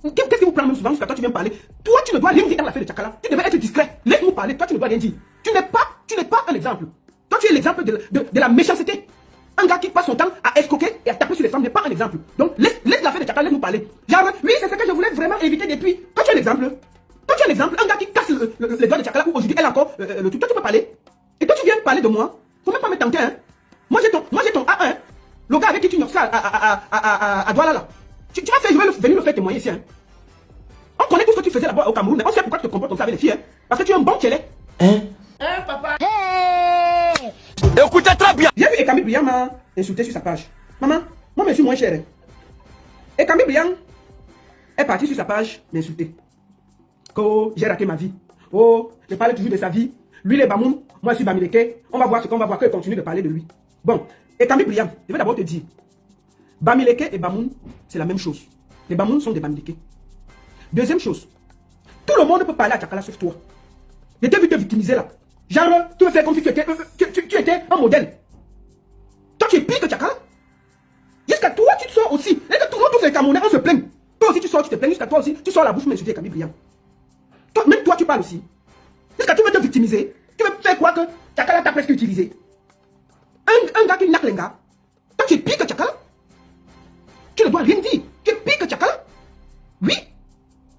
Qu'est-ce qui vous prend même souvent jusqu'à toi tu viens parler? Toi, tu ne dois rien dire dans l'affaire de Tchakala. Tu devais être discret. Laisse-nous parler. Toi, tu ne dois rien dire. Tu n'es pas un exemple. Toi, tu es l'exemple de la méchanceté. Un gars qui passe son temps à escroquer et à taper sur les femmes n'est pas un exemple. Donc, laisse l'affaire de Tchakala, laisse-nous parler. Genre, oui, c'est ce que je voulais vraiment éviter depuis. Toi, tu es l'exemple. Toi, tu es l'exemple. Un gars qui casse les doigts de Tchakala, ou aujourd'hui, elle encore, le tout. Toi, tu peux parler. Et toi, tu viens parler de moi. Faut même pas me tenter, hein. Moi, j'ai ton A1. Le gars avec qui tu noques ça à Douala, là. Tu vas faire, je vais venir le faire témoigner ici, hein. On connaît tout ce que tu faisais là-bas au Cameroun, mais on sait pourquoi tu te comportes comme ça avec les filles, hein. Parce que tu es un bon tchélé. Hein, papa. Hey. Écoutez très bien. J'ai vu Ekami Briand m'a insulté sur sa page. Maman, moi, je suis moins cher, hein. Ekami Briand est parti sur sa page m'insulter. Oh, j'ai raté ma vie. Oh, je parle toujours de sa vie. Lui, il est Bamoun, moi, je suis Bamileke. On va voir ce qu'on va voir, qu'il continue de parler de lui. Bon, Ekami Briand, je vais d'abord te dire. Bamileke et Bamoun, c'est la même chose. Les Bamoun sont des Bamileke. Deuxième chose, tout le monde peut parler à Tchakala sauf toi. Je t'ai vu te victimiser là. Genre, tu veux faire comme si tu étais un modèle. Toi, tu es pire que Tchakala. Jusqu'à toi, tu te sors aussi. Et que tous les Camerounais, on se plaint. Toi aussi, tu sors, tu te plains. Jusqu'à toi aussi, tu sors la bouche, mais insulter Camille Briand. Même toi, tu parles aussi. Jusqu'à tu veux te victimiser. Tu veux faire quoi que Tchakala t'a presque utilisé. Un gars qui n'a que les gars. Toi, tu es pire que Tchakala. Tu ne dois rien dire. Tu es pire que Tchakala. Oui.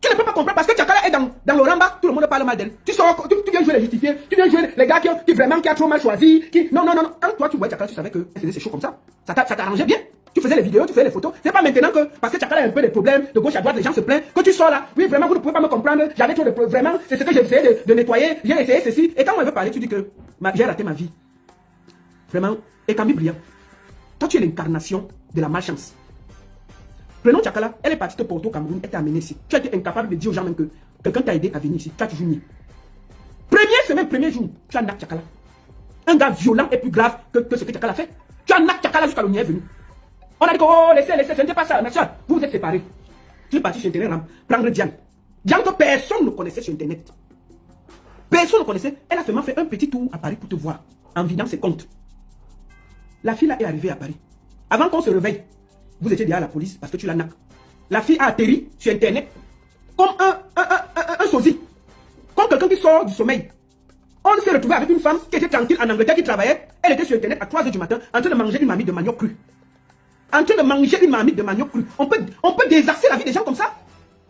Tu ne peux pas comprendre parce que Tchakala est dans le Ramba, tout le monde parle mal d'elle. Tu sors, tu viens jouer les justifiés, tu viens jouer les gars qui a trop mal choisi. Non. Quand toi tu vois Tchakala, tu savais qu'elle faisait ses shows comme ça. Ça t'arrangeait bien. Tu faisais les vidéos, tu faisais les photos. C'est pas maintenant que, parce que Tchakala a un peu de problèmes, de gauche à droite, les gens se plaignent, que tu sors là. Oui, vraiment, vous ne pouvez pas me comprendre. J'avais trop de problèmes. Vraiment, c'est ce que j'ai essayé de nettoyer. J'ai essayé ceci. Et quand on veut parler, tu dis que j'ai raté ma vie. Vraiment. Et Camille Briand, toi tu es l'incarnation de la malchance. Prenons Tchakala, elle est partie te porter au Cameroun, elle t'a amené ici. Tu as été incapable de dire aux gens même que quelqu'un t'a aidé à venir ici. Tu as toujours nié. Première semaine, premier jour, tu as nac Tchakala. Un gars violent et plus grave que ce que Tchakala fait. Tu as nac Tchakala jusqu'à l'Union est venu. On a dit que, oh, laissez, ce n'était pas ça. Mais ça, vous vous êtes séparés. Tu es parti sur Internet, prendre Diane. Diane que personne ne connaissait sur Internet. Personne ne connaissait. Elle a seulement fait un petit tour à Paris pour te voir, en vidant ses comptes. La fille là est arrivée à Paris. Avant qu'on se réveille, vous étiez déjà à la police parce que tu l'as nac. La fille a atterri sur Internet comme un sosie. Comme quelqu'un qui sort du sommeil. On s'est retrouvé avec une femme qui était tranquille en Angleterre, qui travaillait. Elle était sur Internet à 3 h du matin en train de manger une marmite de manioc cru. En train de manger une marmite de manioc cru. On peut désasser la vie des gens comme ça.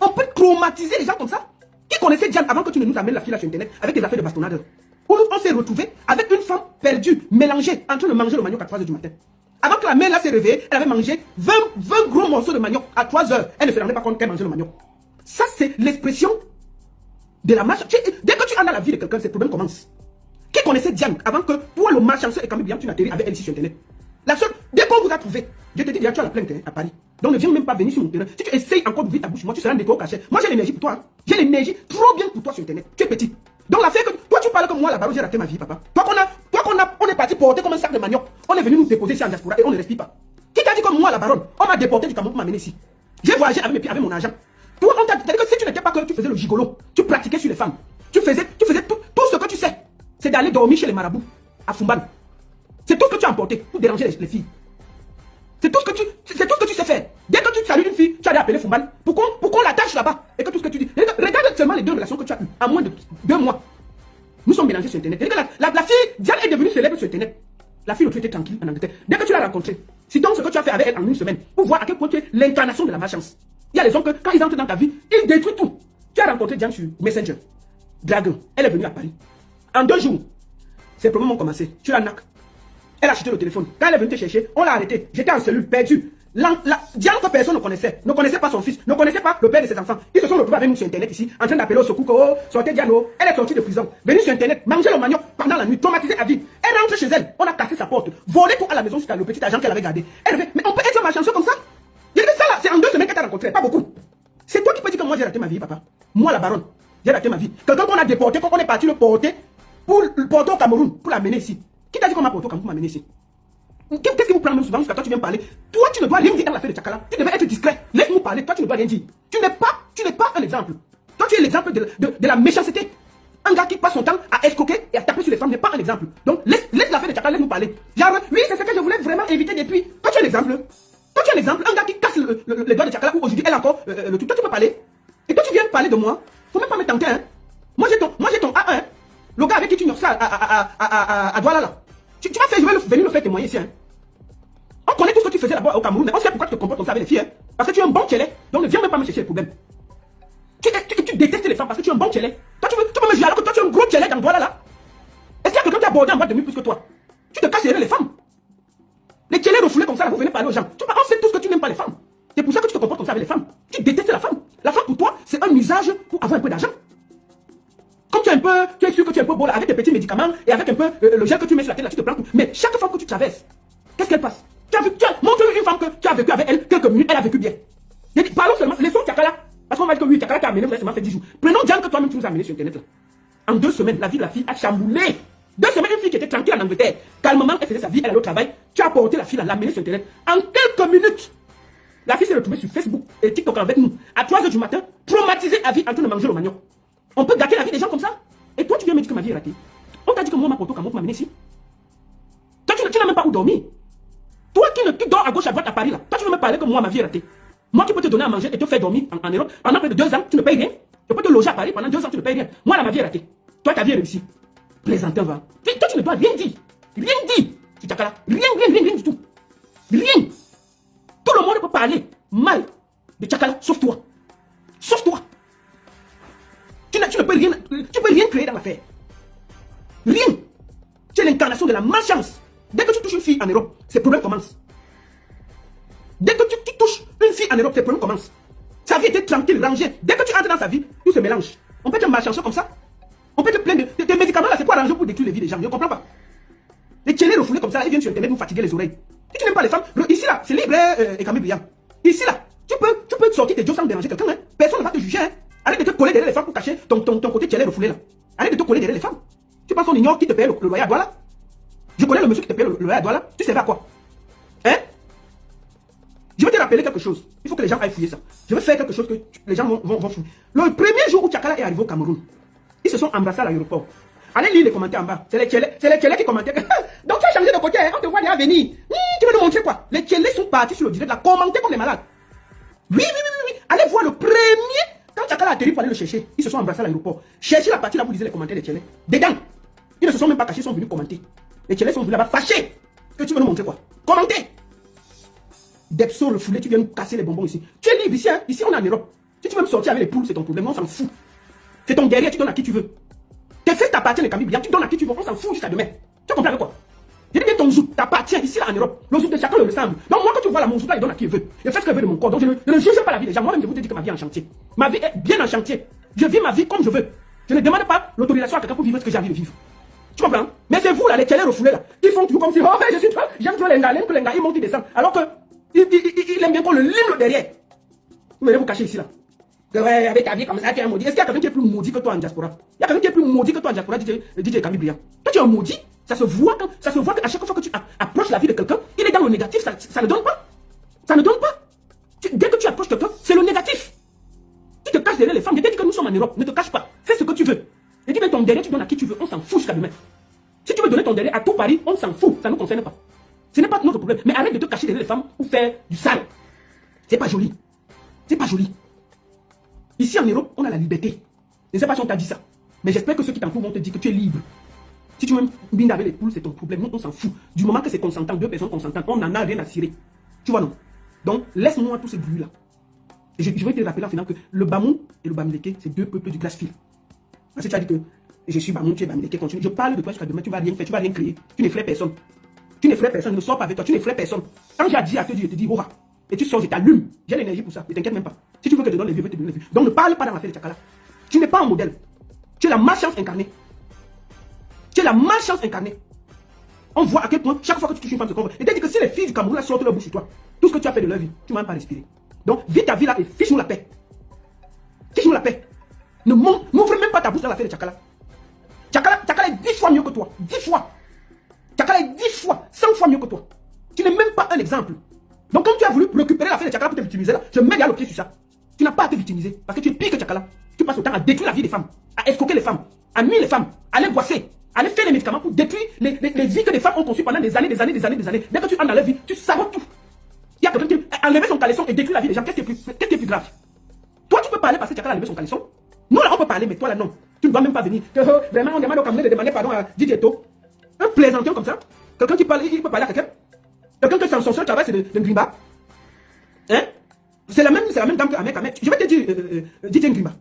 On peut traumatiser les gens comme ça. Qui connaissait Diane avant que tu ne nous amènes la fille là sur Internet avec des affaires de bastonnade? On s'est retrouvé avec une femme perdue, mélangée, en train de manger le manioc à 3 h du matin. Avant que la mère là s'est réveillée, elle avait mangé 20 gros morceaux de manioc à 3 h. Elle ne se rendait pas compte qu'elle mangeait le manioc. Ça, c'est l'expression de la marche. Dès que tu entres dans la vie de quelqu'un, ces problèmes commencent. Qui connaissait Diane avant que toi, le malchanceux et Camille Briand, tu n'atterris avec elle ici sur Internet? La seule, dès qu'on vous a trouvé, je te dis, tu as la plainte à Paris. Donc ne viens même pas venir sur mon terrain. Si tu essayes encore d'ouvrir ta bouche, moi tu seras un décor caché. Moi j'ai l'énergie pour toi. Hein. J'ai l'énergie trop bien pour toi sur Internet. Tu es petit. Donc l'affaire que toi tu parles comme moi là-bas, j'ai raté ma vie, papa. On est parti porter comme un sac de manioc. On est venu nous déposer ici en diaspora et on ne respire pas. Qui t'a dit comme moi la baronne? On m'a déporté du Cameroun pour m'amener ici. J'ai voyagé avec mes pieds, avec mon argent. Toi, on t'a dit que si tu n'étais pas que tu faisais le gigolo, tu pratiquais sur les femmes. Tu faisais tout ce que tu sais. C'est d'aller dormir chez les marabouts à Fumban. C'est tout ce que tu as emporté pour déranger les filles. C'est tout ce que tu sais faire. Dès que tu salues une fille, tu as appelé Fumban pour qu'on l'attache là-bas. Et que tout ce que tu dis. Regarde seulement les 2 relations que tu as eues en moins de 2 mois. Nous sommes mélangés sur Internet. La fille, Diane est devenue célèbre sur Internet. La fille, l'autre était tranquille en Angleterre. Dès que tu l'as rencontrée, c'est donc ce que tu as fait avec elle en une semaine pour voir à quel point tu es l'incarnation de la malchance. Il y a les hommes que quand ils entrent dans ta vie, ils détruisent tout. Tu as rencontré Diane sur Messenger. Dragon, elle est venue à Paris. En 2 jours, ses problèmes ont commencé. Tu l'as nac. Elle a acheté le téléphone. Quand elle est venue te chercher, on l'a arrêtée. J'étais en cellule, perdu. Diane que personne ne connaissait pas son fils, ne connaissait pas le père de ses enfants. Ils se sont retrouvés avec nous sur Internet ici, en train d'appeler au secours, oh, sortez Diane, oh. Elle est sortie de prison, venue sur Internet, manger le manioc pendant la nuit, traumatisée à vie. Elle rentre chez elle, on a cassé sa porte, volé tout à la maison jusqu'à le petit agent qu'elle avait gardé. Elle revient, mais on peut être malchanceux comme ça? Il y a ça là, c'est en 2 semaines qu'elle t'a rencontré, pas beaucoup. C'est toi qui peux dire que moi j'ai raté ma vie, papa. Moi la baronne, j'ai raté ma vie. Quelqu'un qu'on a déporté, qu'on est parti le porter, pour le porter au Cameroun, pour l'amener ici. Qui t'a dit qu'on m'a porté au Cameroun pour m'amener ici? Qu'est-ce qui vous prend même souvent jusqu'à toi tu viens parler? Toi tu ne dois rien dire dans l'affaire de Tchakala. Tu devais être discret. Laisse-nous parler. Toi tu ne dois rien dire. Tu n'es pas un exemple. Toi tu es l'exemple de la méchanceté. Un gars qui passe son temps à escroquer et à taper sur les femmes n'est pas un exemple. Donc laisse l'affaire de Tchakala, laisse-nous parler. Genre, oui c'est ce que je voulais vraiment éviter depuis. Toi tu es l'exemple. Toi, tu as un exemple, un gars qui casse les doigts de Tchakala, ou aujourd'hui, elle a encore le truc. Toi, tu peux parler. Et toi, tu viens parler de moi. Faut même pas me tenter, hein. Moi, j'ai ton A1. Le gars avec qui tu ignores ça à Douala, là. Tu vas faire, je vais venir le faire témoigner ici, hein. On connaît tout ce que tu faisais là-bas au Cameroun. On sait pourquoi tu te comportes comme ça avec les filles, hein. Parce que tu es un bon tchélé. Donc ne viens même pas me chercher les problèmes. Tu détestes les femmes parce que tu es un bon tchélé. Toi, tu peux me juger alors que toi, tu es un gros tchélé dans Douala, là. Est-ce qu'il y a quelqu'un qui a abordé en boîte de nuit plus que toi? Tu te caches derrière les femmes. Les tchélés refoulés comme ça, là, vous venez parler aux gens. On sait tous que tu n'aimes pas les femmes. C'est pour ça que tu te comportes comme ça avec les femmes. Tu détestes la femme. La femme pour toi, c'est un usage pour avoir un peu d'argent. Comme tu es sûr que tu es un peu beau là, avec tes petits médicaments et avec un peu le gel que tu mets sur la tête là, tu te prends tout. Mais chaque fois que tu traverses, qu'est-ce qu'elle passe? Montre-lui une femme que tu as vécu avec elle quelques minutes, elle a vécu bien. Parlons seulement, laissons Tchakala. Parce qu'on va dire que oui, Tchakala t'a amené, seulement fait 10 jours. Prenons Diane que toi-même tu nous as amené sur internet là. En 2 semaines, la vie de la fille a chamboulé. 2 semaines, une fille qui était tranquille en Angleterre, calmement, elle faisait sa vie, elle allait au travail. Tu as porté la fille, elle l'a amenée sur internet. En quelques minutes, la fille s'est retrouvée sur Facebook et TikTok avec nous. À 3h du matin, traumatisée à vie en train de manger le manioc. On peut gâter la vie des gens comme ça. Et toi, tu viens me dire que ma vie est ratée. On t'a dit que moi, ma poto, quand on m'a amené ici. Toi, tu n'as même pas où dormir. Toi qui dors à gauche, à droite à Paris, là. Toi, tu veux me parler que moi, ma vie est ratée. Moi, qui peux te donner à manger et te faire dormir en Europe pendant près de 2 ans, tu ne payes rien. Je peux te loger à Paris pendant 2 ans, tu ne payes rien. Moi, là, ma vie est ratée. Toi, ta vie est réussie. Plaisantin, va. Toi, tu ne dois rien dire. Rien dire. Tu t'as là. Rien du tout. Rien. Tout le monde peut parler mal de Tchakala, sauf toi. Sauf toi. Tu ne peux rien, tu peux rien créer dans l'affaire. Rien. Tu es l'incarnation de la malchance. Dès que tu touches une fille en Europe, ces problèmes commencent. Dès que tu touches une fille en Europe, ces problèmes commencent. Sa vie était tranquille, rangée. Dès que tu entres dans sa vie, tout se mélange. On peut être malchanceux comme ça. On peut te plaindre de tes médicaments là, c'est quoi arranger pour détruire les vies des gens? Je ne comprends pas. Les tchélés refoulés comme ça, ils viennent sur internet nous fatiguer les oreilles. Si tu n'aimes pas les femmes, ici là, c'est libre et Camille Brillant. Ici là, tu peux sortir tes jokes sans déranger quelqu'un, hein. Personne ne va te juger, hein. Arrête de te coller derrière les femmes pour cacher ton côté tchélé refoulé là. Arrête de te coller derrière les femmes. Tu penses qu'on ignore qui te paye le loyer à Douala? Je connais le monsieur qui te paye le loyer à Douala. Tu sais à quoi? Hein? Je vais te rappeler quelque chose. Il faut que les gens aillent fouiller ça. Je vais faire quelque chose que les gens vont fouiller. Le premier jour où Tchakala est arrivé au Cameroun, ils se sont embrassés à l'aéroport. Allez lire les commentaires en bas. C'est les tchélés qui commentaient. Donc tu as changé de côté, hein? On te voit déjà venir. Tu veux nous montrer quoi? Les tchélés sont partis sur le direct là, commenter comme les malades. Oui. Allez voir le premier. Quand Tchakala a atterri pour aller le chercher, ils se sont embrassés à l'aéroport. Cherchez la partie là où vous lisez les commentaires des tchélés. Dedans. Ils ne se sont même pas cachés, ils sont venus commenter. Les tchélés sont venus là-bas fâchés. Que tu veux nous montrer quoi? Commenter. Depso, le foulé, tu viens nous casser les bonbons ici. Tu es libre ici, hein? Ici on est en Europe. Si tu veux me sortir avec les poules, c'est ton problème, on s'en fout. C'est ton derrière, tu donnes à qui tu veux. Tes fesses t'appartiennent, les Camille Brillant, tu donnes à qui tu veux, on s'en fout jusqu'à demain. Tu comprends avec quoi? Je dis bien ton zouk t'appartient ici là en Europe. Le zouk de chacun le ressemble. Donc moi quand tu vois là, mon zouk là, il donne à qui il veut. Il fait ce qu'il veut de mon corps. Donc je ne juge pas la vie des gens. Moi-même je vous dis que ma vie est en chantier. Ma vie est bien en chantier. Je vis ma vie comme je veux. Je ne demande pas l'autorisation à quelqu'un pour vivre ce que j'ai envie de vivre. Tu comprends? Mais c'est vous là, les tchélés refoulés là, qui font tout comme si, oh je suis toi, j'aime toi les gars, ils montent, ils descendent. Alors que il aime bien qu'on le lime le derrière. Vous venez vous cacher ici là. Ouais, avec ta vie comme ça, tu es un maudit. Est-ce qu'il y a quelqu'un qui est plus maudit que toi en diaspora? Il y a quelqu'un qui est plus maudit que toi en diaspora, DJ Camille Brillant. Toi, tu es un maudit. Ça se voit qu'à chaque fois que tu approches la vie de quelqu'un, il est dans le négatif. Ça ne donne pas. Ça ne donne pas. Dès que tu approches quelqu'un, c'est le négatif. Tu te caches derrière les femmes. Je t'ai dit que nous sommes en Europe. Ne te cache pas. Fais ce que tu veux. Et dis bien ton derrière, tu donnes à qui tu veux. On s'en fout jusqu'à demain. Si tu veux donner ton derrière à tout Paris, on s'en fout. Ça ne nous concerne pas. Ce n'est pas notre problème. Mais arrête de te cacher derrière les femmes pour faire du sale. C'est pas joli. C'est pas joli. Ici en Europe, on a la liberté. Je ne sais pas si on t'a dit ça. Mais j'espère que ceux qui t'entourent vont te dire que tu es libre. Si tu veux biner avec les poules, c'est ton problème. Nous, on s'en fout. Du moment que c'est consentant, 2 personnes consentantes, on n'en a rien à cirer. Tu vois, non? Donc, laisse-moi tous ces bruits-là. Et je vais te rappeler en final que le Bamou et le Bamileke, c'est 2 peuples du glace-fil. Parce que tu as dit que je suis Bamou, tu es Bamileke, continue. Je parle de toi jusqu'à demain, tu vas rien faire, tu vas rien créer. Tu n'effraies personne. Tu n'effraies personne, je ne sors pas avec toi, tu n'effraies personne. Quand j'ai dit à te dire, je te dis, oh, et tu sors, je t'allume. J'ai l'énergie pour ça, ne t'inquiète même pas. Si tu veux que je te donne les vues, je vais te donner les vues. Donc ne parle pas dans l'affaire de Tchakala. Tu n'es pas un modèle. Tu es la malchance incarnée. Tu es la malchance incarnée. On voit à quel point, chaque fois que tu touches une femme, se convoque. Et t'as dit que si les filles du Cameroun sortent leur bouche sur toi, tout ce que tu as fait de leur vie, tu ne vas même pas respirer. Donc vis ta vie là et fiche-nous la paix. Fiche-nous la paix. N'ouvre même pas ta bouche dans l'affaire de Tchakala. Tchakala est 10 fois mieux que toi. 10 fois. Tchakala est 10 fois, 100 fois mieux que toi. Tu n'es même pas un exemple. Donc quand tu as voulu récupérer l'affaire de Tchakala pour te victimiser là, je mets le pied sur ça. Tu n'as pas à te victimiser parce que tu es pire que Tchakala. Tu passes le temps à détruire la vie des femmes, à escroquer les femmes, à nuire les femmes, à les boisser, à les faire les médicaments pour détruire les vies que les femmes ont conçues pendant des années. Dès que tu entres dans leur vie, tu sabotes tout. Il y a quelqu'un qui a enlevé son caleçon et détruit la vie des gens. Qu'est-ce qui est plus grave? Toi, tu peux parler parce que quelqu'un a enlevé son caleçon. Nous, là, on peut parler, mais toi, là, non. Tu ne dois même pas venir. Vraiment, on demande au Camerounais de demander pardon à Didier To. Un plaisantin comme ça. Quelqu'un qui parle, il peut parler à quelqu'un. Quelqu'un que son seul travail, c'est de Ngrimba. Hein? C'est la même dame que Ahmed Kamer. Je vais te dire, Didier Ngrimba.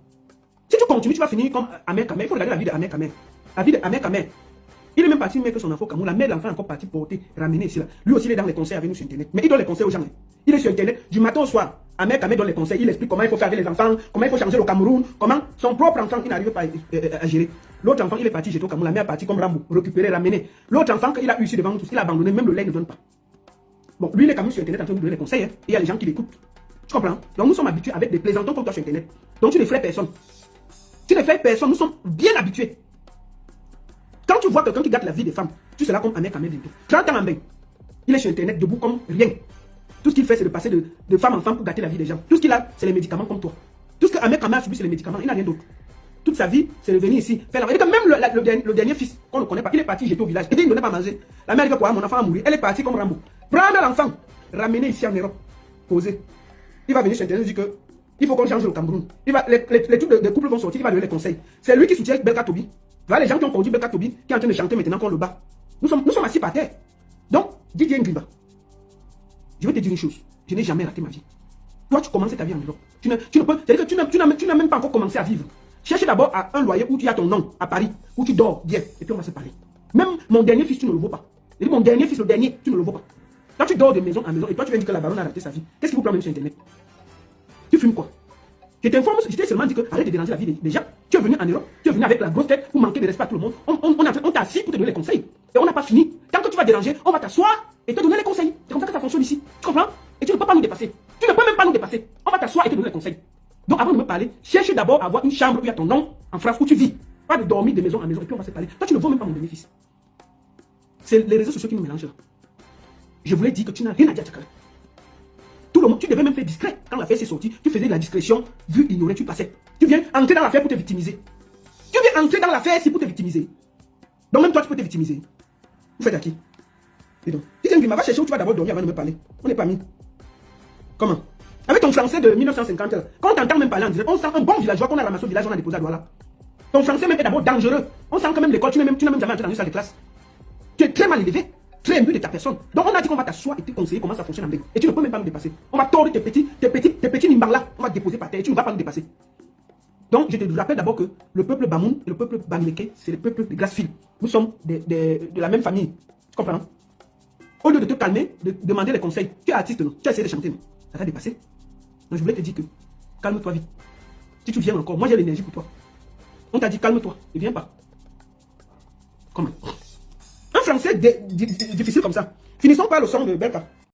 Si tu continues, tu vas finir comme Ahmed Kamer. Il faut regarder la vie de Ahmed Kamer. La vie de Ahmed Kamer. Il est même parti mettre son enfant au Cameroun. La mère de l'enfant est encore partie porter, ramener ici. Là. Lui aussi, il est dans les conseils avec nous sur Internet. Mais il donne les conseils aux gens. Hein. Il est sur Internet du matin au soir. Ahmed Kamer donne les conseils. Il explique comment il faut faire avec les enfants, comment il faut changer le Cameroun, comment son propre enfant, il n'arrive pas à gérer. L'autre enfant, il est parti jeter au Cameroun. La mère est partie comme Rambo, récupérer, ramener. L'autre enfant, il a eu ici devant nous tous. Il a abandonné, même le lait ne donne pas. Bon, lui, il est quand même sur Internet en train de donner les conseils. Hein. Et il y a les gens qui l'écoutent. Tu comprends? Donc nous sommes habitués avec des plaisantons comme toi sur Internet. Donc tu ne fais personne. Tu ne fais personne. Nous sommes bien habitués. Quand tu vois quelqu'un qui gâte la vie des femmes, tu seras comme Ahmed Kamer bientôt. 30 ans en bain. Il est sur Internet debout comme rien. Tout ce qu'il fait, c'est de passer de femme en femme pour gâter la vie des gens. Tout ce qu'il a, c'est les médicaments comme toi. Tout ce que Ahmed Kamer a subi, c'est les médicaments. Il n'a rien d'autre. Toute sa vie, c'est de venir ici. Faire la... Et que même le dernier fils, qu'on ne connaît pas, il est parti jeter au village. Et il ne donnait pas à manger. La mère dit quoi? Mon enfant a mouru. Elle est partie comme Rambo. Prendre l'enfant, ramener ici en Europe, poser. Il va venir sur Internet et dire que il faut qu'on change le Cameroun. Les trucs de couple vont sortir, il va donner les conseils. C'est lui qui soutient Belka Tobi. Voilà les gens qui ont conduit Belka Tobi, qui est en train de chanter maintenant qu'on le bat. Nous sommes assis par terre. Donc, Didier Ngrimba, je vais te dire une chose. Je n'ai jamais raté ma vie. Toi, tu commences ta vie en Europe. Tu n'as même pas encore commencé à vivre. Cherche d'abord un loyer où tu as ton nom, à Paris, où tu dors bien, et puis on va se parler. Même mon dernier fils, tu ne le vois pas. Et mon dernier fils, le dernier, tu ne le vois pas. Quand tu dors de maison en maison, et toi tu viens dire que la baronne a raté sa vie, qu'est-ce qui vous prend même sur Internet? Tu fumes quoi? Je t'informe, je t'ai seulement dit que arrête de déranger la vie des gens. Tu es venu en Europe, tu es venu avec la grosse tête pour manquer de respect à tout le monde. On t'a assis pour te donner les conseils. Et on n'a pas fini. Tant que tu vas déranger, on va t'asseoir et te donner les conseils. C'est comme ça que ça fonctionne ici. Tu comprends? Et tu ne peux pas nous dépasser. Tu ne peux même pas nous dépasser. On va t'asseoir et te donner les conseils. Donc avant de me parler, cherche d'abord à avoir une chambre où il y a ton nom en France où tu vis. Pas de dormir de maison en maison et puis on va se parler. Toi tu ne vois même pas mon bénéfice. C'est les réseaux sociaux qui nous mélangent là. Je voulais dire que tu n'as rien à dire à Tchakala. Tout le monde, tu devais même faire discret. Quand l'affaire s'est sortie, tu faisais de la discrétion, vu ignorer, tu passais. Tu viens entrer dans l'affaire pour te victimiser. Tu viens entrer dans l'affaire pour te victimiser. Donc même toi, tu peux te victimiser. Vous faites à qui? Et donc, si tu va chercher où tu vas d'abord dormir avant de me parler. On n'est pas mis. Comment? Avec ton français de 1950, quand on t'entend même parler en direct, on sent un bon villageois qu'on a ramassé au village, on a déposé à Douala. Ton français même est d'abord dangereux. On sent que même l'école, tu n'as même jamais entré dans une salle de classe. Tu es très mal élevé. Très imbu de ta personne. Donc on a dit qu'on va t'asseoir et te conseiller comment ça fonctionne en Belgique. Et tu ne peux même pas nous dépasser. On va tordre tes petits nimbars là. On va te déposer par terre et tu ne vas pas nous dépasser. Donc je te rappelle d'abord que le peuple Bamoun et le peuple Bamileke, c'est le peuple de Grassfield. Nous sommes de la même famille. Tu comprends? Au lieu de te calmer, de demander les conseils. Tu es artiste, non? Tu as essayé de chanter, non? Ça t'a dépassé. Donc je voulais te dire que calme-toi vite. Si tu viens encore, moi j'ai l'énergie pour toi. On t'a dit calme-toi, ne viens pas. Comment? Un français difficile comme ça. Finissons par le son de Belka.